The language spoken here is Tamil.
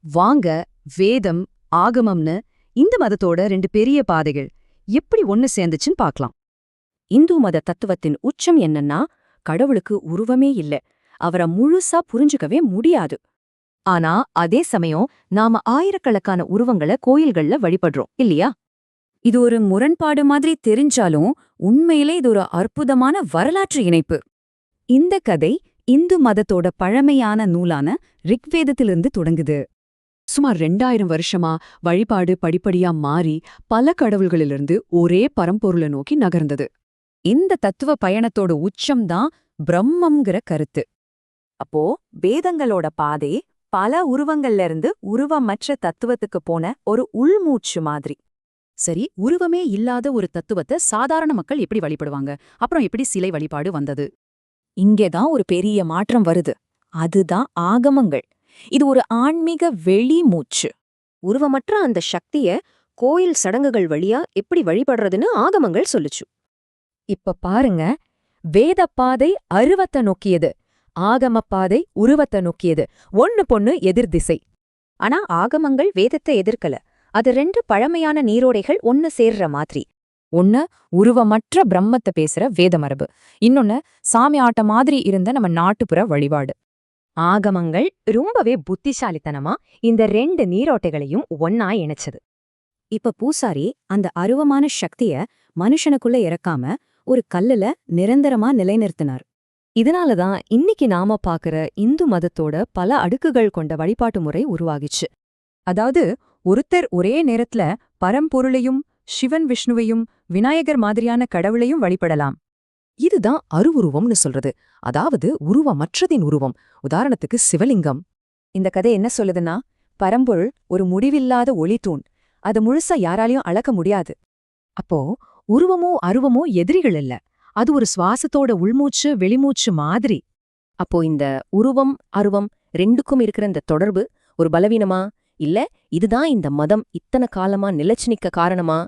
வாங்க, வேதம், ஆகமம்னு இந்த மதத்தோட ரெண்டு பெரிய பாதைகள் எப்படி ஒன்னு சேர்ந்துச்சுன்னு பார்க்கலாம். இந்து மத தத்துவத்தின் உச்சம் என்னன்னா, கடவுளுக்கு உருவமே இல்ல, அவரை முழுசா புரிஞ்சுக்கவே முடியாது. ஆனா அதே சமயம் நாம ஆயிரக்கணக்கான உருவங்களை கோயில்கள்ல வழிபடுறோம் இல்லையா? இது ஒரு முரண்பாடு மாதிரி தெரிஞ்சாலும் உண்மையிலே இது ஒரு அற்புதமான வரலாற்று இணைப்பு. இந்த கதை இந்து மதத்தோட பழமையான நூலான ரிக்வேதத்திலிருந்து தொடங்குது. சுமார் 2000 வருஷமா வழிபாடு படிப்படியா மாறி பல கடவுள்களிலிருந்து ஒரே பரம்பொருளை நோக்கி நகர்ந்தது. இந்த தத்துவ பயணத்தோட உச்சம்தான் பிரம்மம்ங்கிற கருத்து. அப்போ வேதங்களோட பாதை பல உருவங்கள்ல இருந்து உருவமற்ற தத்துவத்துக்கு போன ஒரு உள்மூச்சு மாதிரி. சரி, உருவமே இல்லாத ஒரு தத்துவத்தை சாதாரண மக்கள் எப்படி வழிபடுவாங்க? அப்புறம் எப்படி சிலை வழிபாடு வந்தது? இங்கேதான் ஒரு பெரிய மாற்றம் வருது. அதுதான் ஆகமங்கள். இது ஒரு ஆன்மீக வெளி மூச்சு. உருவமற்ற அந்த சக்திய கோயில் சடங்குகள் வழியா எப்படி வழிபடுறதுன்னு ஆகமங்கள் சொல்லுச்சு. இப்ப பாருங்க, வேதப்பாதை அருவத்தை நோக்கியது, ஆகமப்பாதை உருவத்தை நோக்கியது. ஒண்ணு பொண்ணு எதிர் திசை. ஆனா ஆகமங்கள் வேதத்தை எதிர்க்கல. அது ரெண்டு பழமையான நீரோடைகள் ஒன்னு சேர்ற மாதிரி. ஒன்னு உருவமற்ற பிரம்மத்தை பேசுற வேத மரபு, இன்னொன்னு சாமி ஆட்ட மாதிரி இருந்த நம்ம நாட்டுப்புற வழிபாடு. ஆகமங்கள் ரொம்பவே புத்திசாலித்தனமா இந்த ரெண்டு நீரோட்டைகளையும் ஒன்னா இணைச்சது. இப்ப பூசாரி அந்த அருவமான சக்திய மனுஷனுக்குள்ள இறக்காம ஒரு கல்லுல நிரந்தரமா நிலைநிறுத்தினார். இதனாலதான் இன்னைக்கு நாம பாக்குற இந்து மதத்தோட பல அடுக்குகள் கொண்ட வழிபாட்டு முறை உருவாகிச்சு. அதாவது ஒருத்தர் ஒரே நேரத்துல பரம்பொருளையும் சிவன் விஷ்ணுவையும் விநாயகர் மாதிரியான கடவுளையும் வழிபடலாம். இதுதான் அருவுருவம்னு சொல்றது. அதாவது உருவமற்றதின் உருவம். உதாரணத்துக்கு சிவலிங்கம். இந்த கதை என்ன சொல்லுதுன்னா, பரம்பொருள் ஒரு முடிவில்லாத ஒளித்தூண். அது முழுசா யாராலையும் அளக்க முடியாது. அப்போ உருவமோ அருவமோ எதிரிகள் இல்ல, அது ஒரு சுவாசத்தோட உள்மூச்சு வெளிமூச்சு மாதிரி. அப்போ இந்த உருவம் அருவம் ரெண்டுக்கும் இருக்கிற இந்த தொடர்பு ஒரு பலவீனமா, இல்ல இதுதான் இந்த மதம் இத்தனை காலமா நிலைச்சு நிக்க காரணமா?